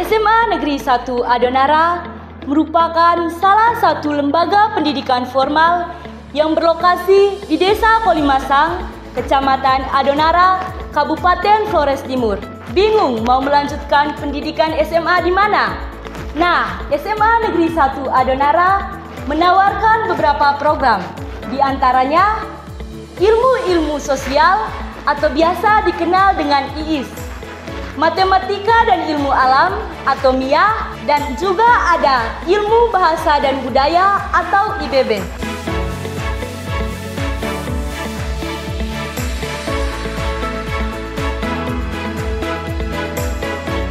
SMA Negeri 1 Adonara merupakan salah satu lembaga pendidikan formal yang berlokasi di Desa Kolimasang, Kecamatan Adonara, Kabupaten Flores Timur. Bingung mau melanjutkan pendidikan SMA di mana? Nah, SMA Negeri 1 Adonara menawarkan beberapa program, di antaranya ilmu-ilmu sosial atau biasa dikenal dengan IIS, matematika dan ilmu alam atau MIA, dan juga ada ilmu bahasa dan budaya atau IBB.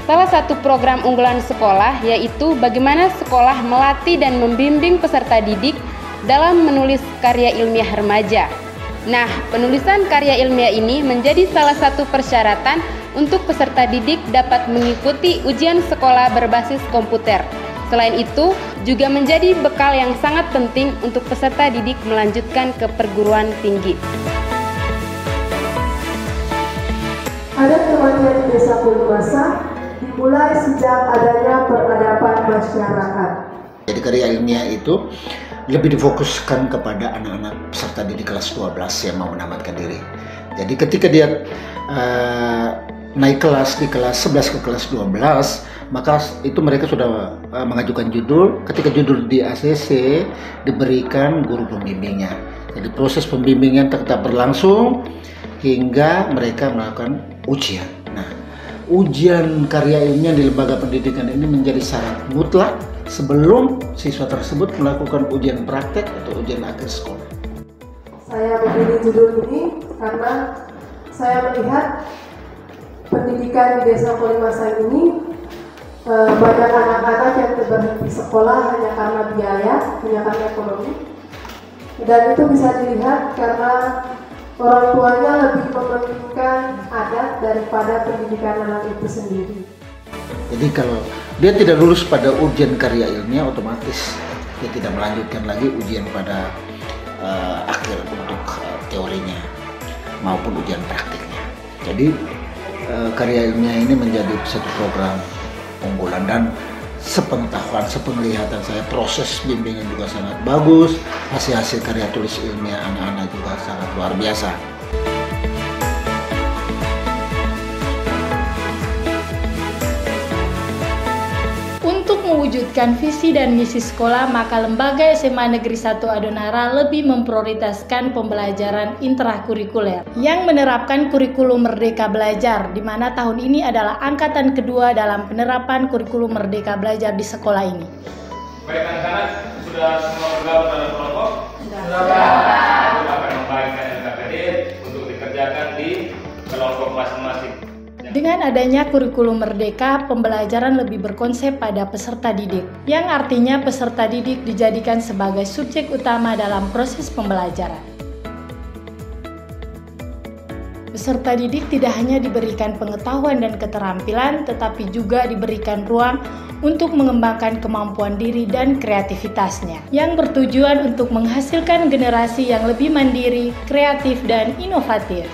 Salah satu program unggulan sekolah yaitu bagaimana sekolah melatih dan membimbing peserta didik dalam menulis karya ilmiah remaja. Nah, penulisan karya ilmiah ini menjadi salah satu persyaratan untuk peserta didik dapat mengikuti ujian sekolah berbasis komputer. Selain itu, juga menjadi bekal yang sangat penting untuk peserta didik melanjutkan ke perguruan tinggi. Ada kematian di Desa Kolimasang dimulai sejak adanya peradaban masyarakat. Jadi karya ilmiah itu lebih difokuskan kepada anak-anak peserta didik kelas 12 yang mau menamatkan diri. Jadi ketika dia naik kelas di kelas 11 ke kelas 12, maka itu mereka sudah mengajukan judul. Ketika judul di ACC diberikan guru pembimbingnya. Jadi proses pembimbingan tetap berlangsung hingga mereka melakukan ujian. Nah, ujian karya ilmiah di lembaga pendidikan ini menjadi syarat mutlak sebelum siswa tersebut melakukan ujian praktek atau ujian akhir sekolah. Saya memilih judul ini karena saya melihat pendidikan di Desa Kolimasang ini banyak anak-anak yang berhenti sekolah hanya karena biaya, hanya karena ekonomi. Dan itu bisa dilihat karena orang tuanya lebih mementingkan adat daripada pendidikan anak itu sendiri. Jadi kalau dia tidak lulus pada ujian karya ilmiah, otomatis dia tidak melanjutkan lagi ujian pada akhir untuk teorinya maupun ujian praktiknya. Jadi karya ilmiah ini menjadi satu program unggulan, dan sepengetahuan, sepenglihatan saya proses bimbingan juga sangat bagus, hasil-hasil karya tulis ilmiah anak-anak juga sangat luar biasa. Untuk mewujudkan visi dan misi sekolah, maka lembaga SMA Negeri 1 Adonara lebih memprioritaskan pembelajaran intrakurikuler yang menerapkan kurikulum Merdeka Belajar, di mana tahun ini adalah angkatan kedua dalam penerapan kurikulum Merdeka Belajar di sekolah ini. Baik anak-anak, sudah semua bergabung dalam kelompok? Sudah. Kita akan membagikan LKPD untuk dikerjakan di kelompok masing-masing. Dengan adanya kurikulum merdeka, pembelajaran lebih berkonsep pada peserta didik, yang artinya peserta didik dijadikan sebagai subjek utama dalam proses pembelajaran. Peserta didik tidak hanya diberikan pengetahuan dan keterampilan, tetapi juga diberikan ruang untuk mengembangkan kemampuan diri dan kreativitasnya, yang bertujuan untuk menghasilkan generasi yang lebih mandiri, kreatif, dan inovatif.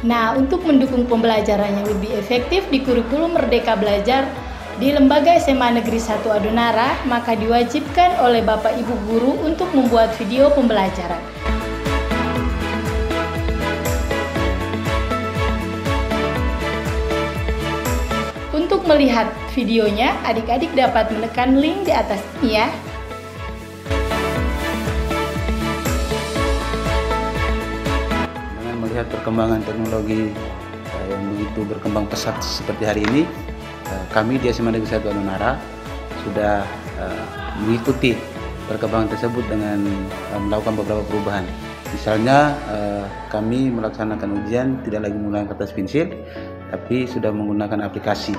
Nah, untuk mendukung pembelajaran yang lebih efektif di kurikulum Merdeka Belajar di Lembaga SMA Negeri 1 Adonara, maka diwajibkan oleh Bapak Ibu Guru untuk membuat video pembelajaran. Untuk melihat videonya, adik-adik dapat menekan link di atas ini ya. Melihat perkembangan teknologi yang begitu berkembang pesat seperti hari ini, kami di SMA Negeri 1 Adonara sudah mengikuti perkembangan tersebut dengan melakukan beberapa perubahan. Misalnya kami melaksanakan ujian tidak lagi menggunakan kertas pensil, tapi sudah menggunakan aplikasi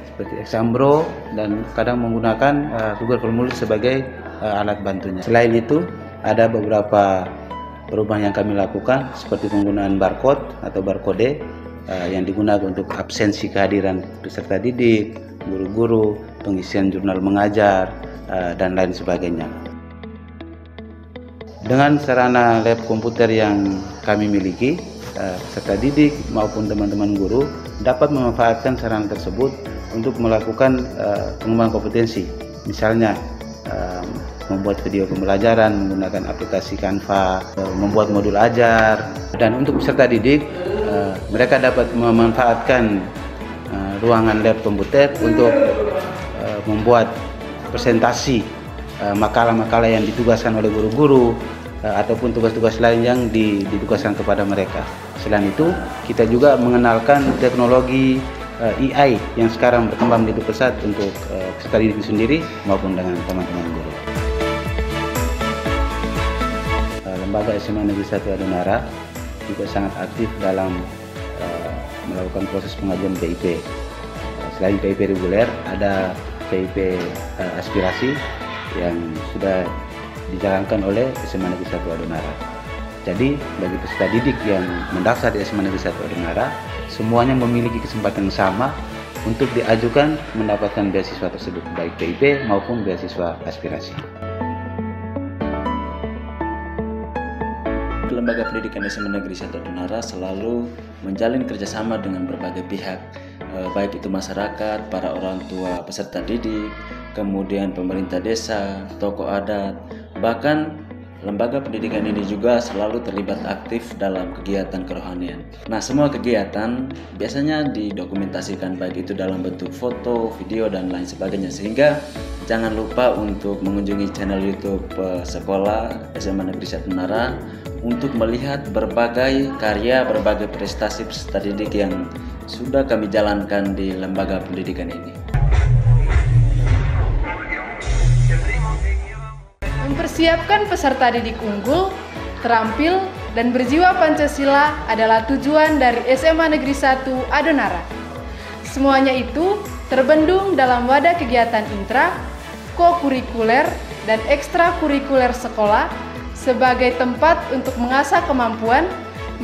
seperti Exambro dan kadang menggunakan Google Formulir sebagai alat bantunya. Selain itu, ada beberapa perubahan yang kami lakukan seperti penggunaan barcode atau barcode yang digunakan untuk absensi kehadiran peserta didik, guru-guru, pengisian jurnal mengajar, dan lain sebagainya. Dengan sarana lab komputer yang kami miliki, peserta didik maupun teman-teman guru dapat memanfaatkan sarana tersebut untuk melakukan pengembangan kompetensi. Misalnya membuat video pembelajaran menggunakan aplikasi Canva, membuat modul ajar, dan untuk peserta didik mereka dapat memanfaatkan ruangan lab komputer untuk membuat presentasi makalah-makalah yang ditugaskan oleh guru-guru ataupun tugas-tugas lain yang ditugaskan kepada mereka. Selain itu, kita juga mengenalkan teknologi AI yang sekarang berkembang begitu pesat untuk peserta didik sendiri maupun dengan teman-teman guru. Lembaga SMA Negeri 1 Adonara juga sangat aktif dalam melakukan proses pengajuan PIP. Selain PIP reguler, ada PIP aspirasi yang sudah dijalankan oleh SMA Negeri 1 Adonara. Jadi bagi peserta didik yang mendaftar di SMA Negeri 1 Adonara, semuanya memiliki kesempatan yang sama untuk diajukan mendapatkan beasiswa tersebut, baik PIP maupun beasiswa aspirasi. Lembaga Pendidikan SMA Negeri 1 Adonara selalu menjalin kerjasama dengan berbagai pihak, baik itu masyarakat, para orang tua peserta didik, kemudian pemerintah desa, tokoh adat, bahkan lembaga pendidikan ini juga selalu terlibat aktif dalam kegiatan kerohanian. Nah, semua kegiatan biasanya didokumentasikan baik itu dalam bentuk foto, video, dan lain sebagainya, sehingga jangan lupa untuk mengunjungi channel YouTube sekolah SMA Negeri 1 Adonara untuk melihat berbagai karya, berbagai prestasi peserta didik yang sudah kami jalankan di lembaga pendidikan ini. Mempersiapkan peserta didik unggul, terampil, dan berjiwa Pancasila adalah tujuan dari SMA Negeri 1 Adonara. Semuanya itu terbendung dalam wadah kegiatan intra, kokurikuler, dan ekstrakurikuler sekolah sebagai tempat untuk mengasah kemampuan,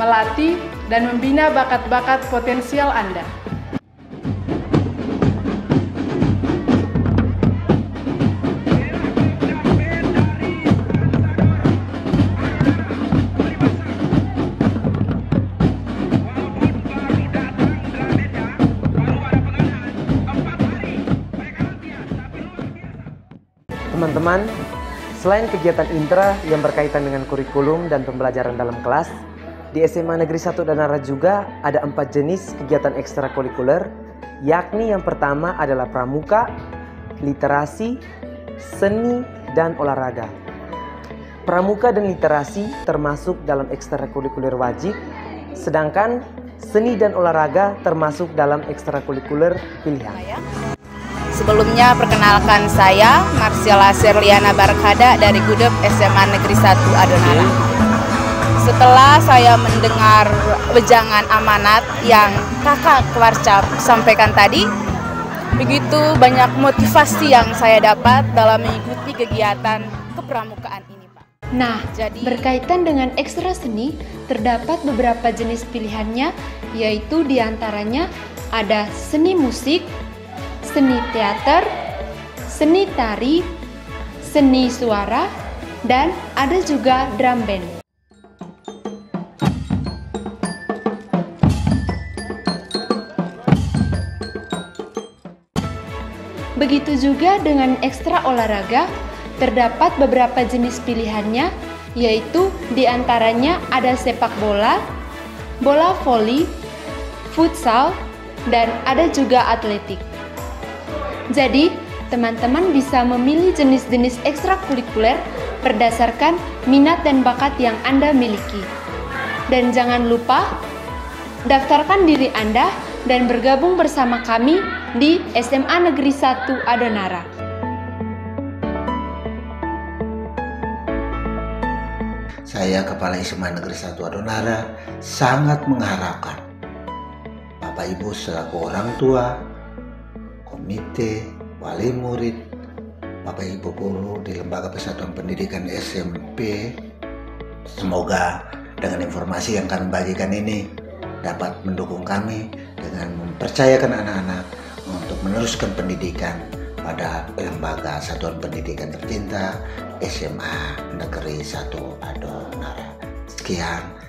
melatih, dan membina bakat-bakat potensial Anda. Teman-teman, selain kegiatan intra yang berkaitan dengan kurikulum dan pembelajaran dalam kelas, di SMA Negeri 1 Adonara juga ada 4 jenis kegiatan ekstrakurikuler, yakni yang pertama adalah pramuka, literasi, seni, dan olahraga. Pramuka dan literasi termasuk dalam ekstrakurikuler wajib, sedangkan seni dan olahraga termasuk dalam ekstrakurikuler pilihan. Sebelumnya perkenalkan saya Marsiala Serliana Barkada dari Gudep SMA Negeri 1 Adonara. Setelah saya mendengar wejangan amanat yang Kakak Warcap sampaikan tadi, begitu banyak motivasi yang saya dapat dalam mengikuti kegiatan kepramukaan ini, Pak. Nah, berkaitan dengan ekstra seni, terdapat beberapa jenis pilihannya, yaitu diantaranya ada seni musik, seni teater, seni tari, seni suara, dan ada juga drum band. Begitu juga dengan ekstra olahraga, terdapat beberapa jenis pilihannya, yaitu diantaranya ada sepak bola, bola voli, futsal, dan ada juga atletik. Jadi, teman-teman bisa memilih jenis-jenis ekstrakurikuler berdasarkan minat dan bakat yang Anda miliki. Dan jangan lupa, daftarkan diri Anda dan bergabung bersama kami di SMA Negeri 1 Adonara. Saya Kepala SMA Negeri 1 Adonara sangat mengharapkan Bapak Ibu selaku orang tua, komite, wali murid, Bapak Ibu guru di Lembaga Persatuan Pendidikan SMP, semoga dengan informasi yang kami bagikan ini dapat mendukung kami dengan mempercayakan anak-anak untuk meneruskan pendidikan pada Lembaga Satuan Pendidikan tercinta SMA Negeri 1 Adonara. Sekian.